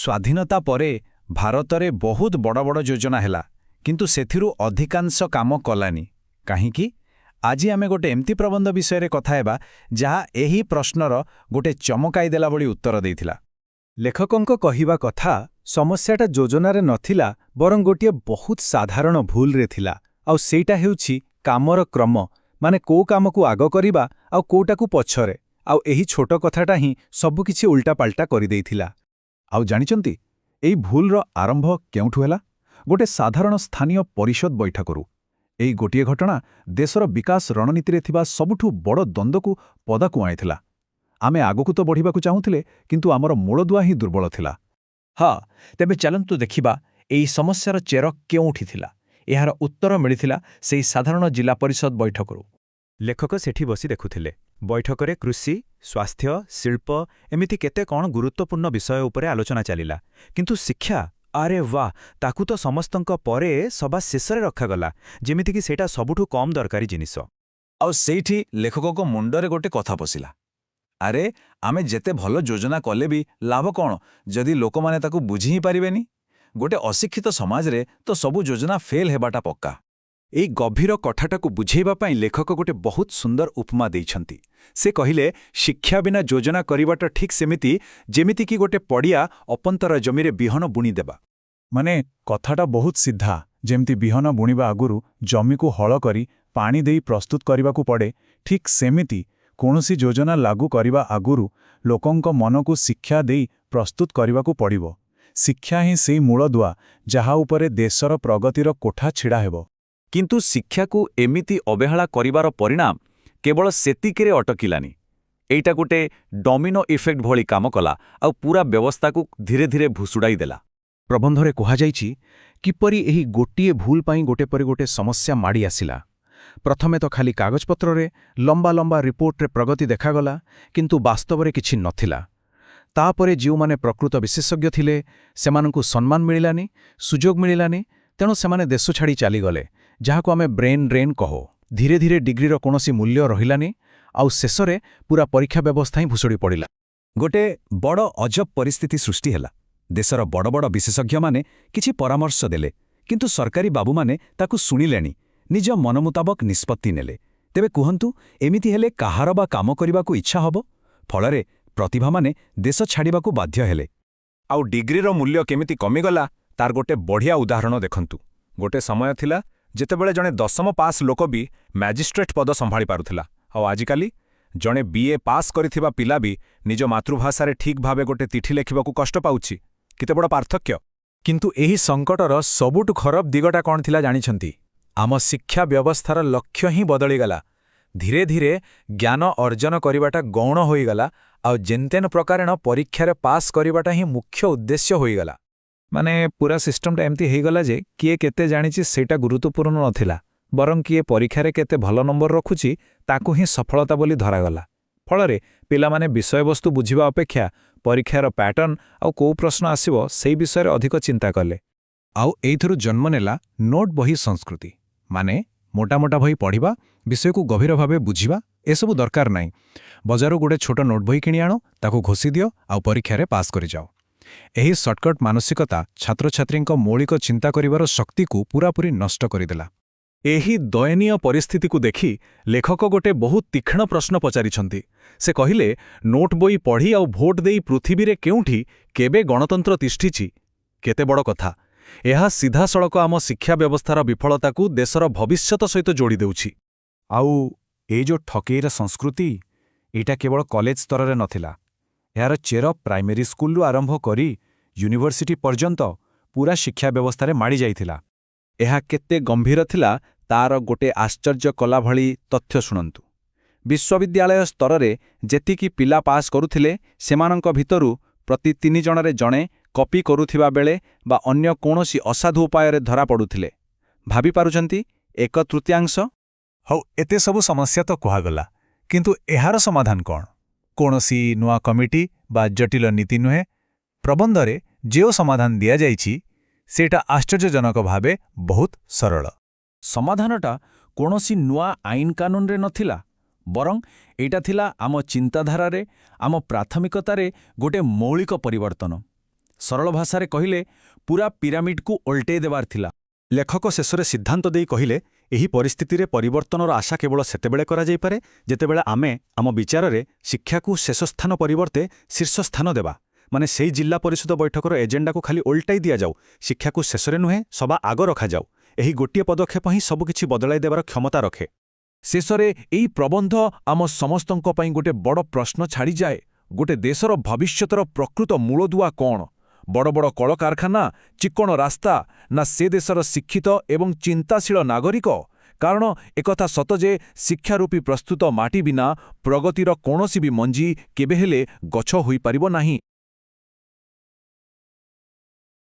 ସ୍ୱାଧୀନତା ପରେ ଭାରତରେ ବହୁତ ବଡ଼ ବଡ଼ ଯୋଜନା ହେଲା, କିନ୍ତୁ ସେଥିରୁ ଅଧିକାଂଶ କାମ କଲାନି। କାହିଁକି? ଆଜି ଆମେ ଗୋଟେ ଏମିତି ପ୍ରବନ୍ଧ ବିଷୟରେ କଥା ହେବା ଯାହା ଏହି ପ୍ରଶ୍ନର ଗୋଟେ ଚମକାଇ ଦେଲା ଭଳି ଉତ୍ତର ଦେଇଥିଲା। ଲେଖକଙ୍କ କହିବା କଥା, ସମସ୍ୟାଟା ଯୋଜନାରେ ନଥିଲା, ବରଂ ଗୋଟିଏ ବହୁତ ସାଧାରଣ ଭୁଲରେ ଥିଲା। ଆଉ ସେଇଟା ହେଉଛି କାମର କ୍ରମ, ମାନେ କୋଉ କାମକୁ ଆଗ କରିବା ଆଉ କୋଉଟାକୁ ପଛରେ। ଆଉ ଏହି ଛୋଟ କଥାଟା ହିଁ ସବୁକିଛି ଉଲ୍ଟାପାଲ୍ଟା କରିଦେଇଥିଲା। ଆଉ ଜାଣିଛନ୍ତି, ଏଇ ଭୁଲର ଆରମ୍ଭ କେଉଁଠୁ ହେଲା? ଗୋଟେ ସାଧାରଣ ସ୍ଥାନୀୟ ପରିଷଦ ବୈଠକରୁ। ଏଇ ଗୋଟିଏ ଘଟଣା ଦେଶର ବିକାଶ ରଣନୀତିରେ ଥିବା ସବୁଠୁ ବଡ଼ ଦ୍ୱନ୍ଦ୍ୱକୁ ପଦାକୁ ଆଣିଥିଲା। ଆମେ ଆଗକୁ ତ ବଢ଼ିବାକୁ ଚାହୁଁଥିଲେ, କିନ୍ତୁ ଆମର ମୂଳଦୁଆ ହିଁ ଦୁର୍ବଳ ଥିଲା। ହଁ, ତେବେ ଚାଲନ୍ତୁ ଦେଖିବା ଏହି ସମସ୍ୟାର ଚେର କେଉଁଠି ଥିଲା। ଏହାର ଉତ୍ତର ମିଳିଥିଲା ସେହି ସାଧାରଣ ଜିଲ୍ଲା ପରିଷଦ ବୈଠକରୁ। ଲେଖକ ସେଠି ବସି ଦେଖୁଥିଲେ। ବୈଠକରେ କୃଷି, ସ୍ୱାସ୍ଥ୍ୟ, ଶିଳ୍ପ ଏମିତି କେତେ କ'ଣ ଗୁରୁତ୍ୱପୂର୍ଣ୍ଣ ବିଷୟ ଉପରେ ଆଲୋଚନା ଚାଲିଲା। କିନ୍ତୁ ଶିକ୍ଷା, ଆରେ ବା, ତାକୁ ତ ସମସ୍ତଙ୍କ ପରେ ସବା ଶେଷରେ ରଖାଗଲା, ଯେମିତିକି ସେଇଟା ସବୁଠୁ କମ୍ ଦରକାରୀ ଜିନିଷ। ଆଉ ସେଇଠି ଲେଖକଙ୍କ ମୁଣ୍ଡରେ ଗୋଟେ କଥା ପଶିଲା। ଆରେ, ଆମେ ଯେତେ ଭଲ ଯୋଜନା କଲେ ବି ଲାଭ କ'ଣ ଯଦି ଲୋକମାନେ ତାକୁ ବୁଝି ହିଁ ପାରିବେନି? ଗୋଟେ ଅଶିକ୍ଷିତ ସମାଜରେ ତ ସବୁ ଯୋଜନା ଫେଲ୍ ହେବାଟା ପକ୍କା। ଏଇ ଗଭୀର କଥାଟାକୁ ବୁଝେଇବା ପାଇଁ ଲେଖକ ଗୋଟେ ବହୁତ ସୁନ୍ଦର ଉପମା ଦେଇଛନ୍ତି। ସେ କହିଲେ, ଶିକ୍ଷା ବିନା ଯୋଜନା କରିବାଟା ଠିକ୍ ସେମିତି ଯେମିତିକି ଗୋଟେ ପଡ଼ିଆ ଅପନ୍ତର ଜମିରେ ବିହନ ବୁଣିଦେବା। ମାନେ କଥାଟା ବହୁତ ସିଧା। ଯେମିତି ବିହନ ବୁଣିବା ଆଗରୁ ଜମିକୁ ହଳ କରି ପାଣି ଦେଇ ପ୍ରସ୍ତୁତ କରିବାକୁ ପଡ଼େ, ଠିକ୍ ସେମିତି କୌଣସି ଯୋଜନା ଲାଗୁ କରିବା ଆଗରୁ ଲୋକଙ୍କ ମନକୁ ଶିକ୍ଷା ଦେଇ ପ୍ରସ୍ତୁତ କରିବାକୁ ପଡ଼ିବ। ଶିକ୍ଷା ହିଁ ସେଇ ମୂଳଦୁଆ ଯାହା ଉପରେ ଦେଶର ପ୍ରଗତିର କୋଠା ଛିଡ଼ା ହେବ। କିନ୍ତୁ ଶିକ୍ଷାକୁ ଏମିତି ଅବହେଳା କରିବାର ପରିଣାମ କେବଳ ସେତିକିରେ ଅଟକିଲାନି। ଏଇଟା ଗୋଟେ ଡମିନୋ ଇଫେକ୍ଟ ଭଳି କାମ କଲା ଆଉ ପୁରା ବ୍ୟବସ୍ଥାକୁ ଧୀରେ ଧୀରେ ଭୁଷୁଡ଼ାଇ ଦେଲା। ପ୍ରବନ୍ଧରେ କୁହାଯାଇଛି, କିପରି ଏହି ଗୋଟିଏ ଭୁଲ ପାଇଁ ଗୋଟେ ପରେ ଗୋଟେ ସମସ୍ୟା ମାଡ଼ି ଆସିଲା। ପ୍ରଥମେ ତ ଖାଲି କାଗଜପତ୍ରରେ ଲମ୍ବା ଲମ୍ବା ରିପୋର୍ଟରେ ପ୍ରଗତି ଦେଖାଗଲା, କିନ୍ତୁ ବାସ୍ତବରେ କିଛି ନଥିଲା। ତାପରେ ଯେଉଁମାନେ ପ୍ରକୃତ ବିଶେଷଜ୍ଞ ଥିଲେ, ସେମାନଙ୍କୁ ସମ୍ମାନ ମିଳିଲାନି, ସୁଯୋଗ ମିଳିଲାନି, ତେଣୁ ସେମାନେ ଦେଶ ଛାଡ଼ି ଚାଲିଗଲେ, ଯାହାକୁ ଆମେ ବ୍ରେନ୍ ଡ୍ରେନ୍ କହୁ। ଧୀରେ ଧୀରେ ଡିଗ୍ରୀର କୌଣସି ମୂଲ୍ୟ ରହିଲାନି, ଆଉ ଶେଷରେ ପୁରା ପରୀକ୍ଷା ବ୍ୟବସ୍ଥା ହିଁ ଭୁଷୁଡ଼ି ପଡ଼ିଲା। ଗୋଟେ ବଡ଼ ଅଜବ ପରିସ୍ଥିତି ସୃଷ୍ଟି ହେଲା। ଦେଶର ବଡ଼ ବଡ଼ ବିଶେଷଜ୍ଞମାନେ କିଛି ପରାମର୍ଶ ଦେଲେ, କିନ୍ତୁ ସରକାରୀ ବାବୁମାନେ ତାକୁ ଶୁଣିଲେଣି, ନିଜ ମନ ମୁତାବକ ନିଷ୍ପତ୍ତି ନେଲେ। ତେବେ କୁହନ୍ତୁ, ଏମିତି ହେଲେ କାହାର ବା କାମ କରିବାକୁ ଇଚ୍ଛା ହେବ? ଫଳରେ ପ୍ରତିଭାମାନେ ଦେଶ ଛାଡ଼ିବାକୁ ବାଧ୍ୟ ହେଲେ। ଆଉ ଡିଗ୍ରୀର ମୂଲ୍ୟ କେମିତି କମିଗଲା, ତାର ଗୋଟେ ବଢ଼ିଆ ଉଦାହରଣ ଦେଖନ୍ତୁ। ଗୋଟେ ସମୟ ଥିଲା ଯେତେବେଳେ ଜଣେ 10ମ ପାସ୍ ଲୋକ ବି ମ୍ୟାଜିଷ୍ଟ୍ରେଟ୍ ପଦ ସମ୍ଭାଳି ପାରୁଥିଲା, ଆଉ ଆଜିକାଲି ଜଣେ BA ପାସ୍ କରିଥିବା ପିଲା ବି ନିଜ ମାତୃଭାଷାରେ ଠିକ୍ ଭାବେ ଗୋଟେ ଚିଠି ଲେଖିବାକୁ କଷ୍ଟ ପାଉଛି। କେତେ ବଡ଼ ପାର୍ଥକ୍ୟ! କିନ୍ତୁ ଏହି ସଙ୍କଟର ସବୁଠୁ ଖରାପ ଦିଗଟା କ'ଣ ଥିଲା ଜାଣିଛନ୍ତି? ଆମ ଶିକ୍ଷା ବ୍ୟବସ୍ଥାର ଲକ୍ଷ୍ୟ ହିଁ ବଦଳିଗଲା। ଧୀରେ ଧୀରେ ଜ୍ଞାନ ଅର୍ଜନ କରିବାଟା ଗୌଣ ହୋଇଗଲା, ଆଉ ଯେନ୍ତେନ ପ୍ରକାରେଣ ପରୀକ୍ଷାରେ ପାସ୍ କରିବାଟା ହିଁ ମୁଖ୍ୟ ଉଦ୍ଦେଶ୍ୟ ହୋଇଗଲା। ମାନେ ପୁରା ସିଷ୍ଟମଟା ଏମିତି ହେଇଗଲା ଯେ କିଏ କେତେ ଜାଣିଛି ସେଇଟା ଗୁରୁତ୍ୱପୂର୍ଣ୍ଣ ନଥିଲା, ବରଂ କିଏ ପରୀକ୍ଷାରେ କେତେ ଭଲ ନମ୍ବର ରଖୁଛି ତାକୁ ହିଁ ସଫଳତା ବୋଲି ଧରାଗଲା। ଫଳରେ ପିଲାମାନେ ବିଷୟବସ୍ତୁ ବୁଝିବା ଅପେକ୍ଷା ପରୀକ୍ଷାର ପ୍ୟାଟର୍ନ ଆଉ କୋଉ ପ୍ରଶ୍ନ ଆସିବ ସେଇ ବିଷୟରେ ଅଧିକ ଚିନ୍ତା କଲେ। ଆଉ ଏଇଥିରୁ ଜନ୍ମ ନେଲା ନୋଟ୍ ବହି ସଂସ୍କୃତି। ମାନେ ମୋଟା ମୋଟା ବହି ପଢ଼ିବା, ବିଷୟକୁ ଗଭୀର ଭାବେ ବୁଝିବା, ଏସବୁ ଦରକାର ନାହିଁ। ବଜାରରୁ ଗୋଟେ ଛୋଟ ନୋଟ୍ ବହି କିଣି ଆଣ, ତାକୁ ଘୋଷି ଦିଅ, ଆଉ ପରୀକ୍ଷାରେ ପାସ୍ କରିଯାଅ। ଏହି ସର୍ଟକଟ୍ ମାନସିକତା ଛାତ୍ରଛାତ୍ରୀଙ୍କ ମୌଳିକ ଚିନ୍ତା କରିବାର ଶକ୍ତିକୁ ପୂରାପୂରି ନଷ୍ଟ କରିଦେଲା। ଏହି ଦୟନୀୟ ପରିସ୍ଥିତିକୁ ଦେଖି ଲେଖକ ଗୋଟେ ବହୁତ ତୀକ୍ଷ୍ଣ ପ୍ରଶ୍ନ ପଚାରିଛନ୍ତି। ସେ କହିଲେ, ନୋଟ୍ ବହି ପଢ଼ି ଆଉ ଭୋଟ ଦେଇ ପୃଥିବୀରେ କେଉଁଠି କେବେ ଗଣତନ୍ତ୍ର ତିଷ୍ଠିଛି? କେତେ ବଡ଼ କଥା! ଏହା ସିଧାସଳଖ ଆମ ଶିକ୍ଷା ବ୍ୟବସ୍ଥାର ବିଫଳତାକୁ ଦେଶର ଭବିଷ୍ୟତ ସହିତ ଯୋଡ଼ି ଦେଉଛି। ଆଉ ଏଇ ଯୋଉ ଠକେଇର ସଂସ୍କୃତି, ଏଇଟା କେବଳ କଲେଜ ସ୍ତରରେ ନଥିଲା। ଏହାର ଚେର ପ୍ରାଇମେରୀ ସ୍କୁଲରୁ ଆରମ୍ଭ କରି ୟୁନିଭର୍ସିଟି ପର୍ଯ୍ୟନ୍ତ ପୁରା ଶିକ୍ଷା ବ୍ୟବସ୍ଥାରେ ମାଡ଼ି ଯାଇଥିଲା। ଏହା କେତେ ଗମ୍ଭୀର ଥିଲା ତାର ଗୋଟେ ଆଶ୍ଚର୍ଯ୍ୟ କଲା ଭଳି ତଥ୍ୟ ଶୁଣନ୍ତୁ। ବିଶ୍ୱବିଦ୍ୟାଳୟ ସ୍ତରରେ ଯେତିକି ପିଲା ପାସ୍ କରୁଥିଲେ, ସେମାନଙ୍କ ଭିତରୁ ପ୍ରତି 3 ଜଣରେ ଜଣେ କପି କରୁଥିବା ବେଳେ ବା ଅନ୍ୟ କୌଣସି ଅସାଧୁ ଉପାୟରେ ଧରାପଡ଼ୁଥିଲେ। ଭାବିପାରୁଛନ୍ତି, 1/3। ହଉ, ଏତେ ସବୁ ସମସ୍ୟା ତ କୁହାଗଲା, କିନ୍ତୁ ଏହାର ସମାଧାନ କ'ଣ? କୌଣସି ନୂଆ କମିଟି ବା ଜଟିଳ ନୀତି ନୁହେଁ। ପ୍ରବନ୍ଧରେ ଯେଉଁ ସମାଧାନ ଦିଆଯାଇଛି, ସେଇଟା ଆଶ୍ଚର୍ଯ୍ୟଜନକ ଭାବେ ବହୁତ ସରଳ। ସମାଧାନଟା କୌଣସି ନୂଆ ଆଇନ କାନୁନରେ ନଥିଲା, ବରଂ ଏଇଟା ଥିଲା ଆମ ଚିନ୍ତାଧାରାରେ, ଆମ ପ୍ରାଥମିକତାରେ ଗୋଟେ ମୌଳିକ ପରିବର୍ତ୍ତନ। ସରଳ ଭାଷାରେ କହିଲେ ପୁରା ପିରାମିଡକୁ ଓଲଟେଇ ଦେବାର ଥିଲା। ଲେଖକ ଶେଷରେ ସିଦ୍ଧାନ୍ତ ଦେଇ କହିଲେ ଏହି ପରିସ୍ଥିତିରେ ପରିବର୍ତ୍ତନର ଆଶା କେବଳ ସେତେବେଳେ କରାଯାଇପାରେ ଯେତେବେଳେ ଆମେ ଆମ ବିଚାରରେ ଶିକ୍ଷାକୁ ଶେଷ ସ୍ଥାନ ପରିବର୍ତ୍ତେ ଶୀର୍ଷସ୍ଥାନ ଦେବା। ମାନେ ସେଇ ଜିଲ୍ଲା ପରିଷଦ ବୈଠକର ଏଜେଣ୍ଡାକୁ ଖାଲି ଓଲଟାଇ ଦିଆଯାଉ, ଶିକ୍ଷାକୁ ଶେଷରେ ନୁହେଁ ସବା ଆଗ ରଖାଯାଉ। ଏହି ଗୋଟିଏ ପଦକ୍ଷେପ ହିଁ ସବୁକିଛି ବଦଳାଇ ଦେବାର କ୍ଷମତା ରଖେ। ଶେଷରେ ଏହି ପ୍ରବନ୍ଧ ଆମ ସମସ୍ତଙ୍କ ପାଇଁ ଗୋଟେ ବଡ଼ ପ୍ରଶ୍ନ ଛାଡ଼ିଯାଏ। ଗୋଟେ ଦେଶର ଭବିଷ୍ୟତର ପ୍ରକୃତ ମୂଳଦୁଆ କ'ଣ? ବଡ଼ ବଡ଼ କଳକାରଖାନା, ଚିକ୍କଣ ରାସ୍ତା, ନା ସେ ଦେଶର ଶିକ୍ଷିତ ଏବଂ ଚିନ୍ତାଶୀଳ ନାଗରିକ? କାରଣ ଏକଥା ସତ ଯେ ଶିକ୍ଷାରୂପୀ ପ୍ରସ୍ତୁତ ମାଟି ବିନା ପ୍ରଗତିର କୌଣସି ବି ମଞ୍ଜି କେବେ ହେଲେ ଗଛ ହୋଇପାରିବ ନାହିଁ।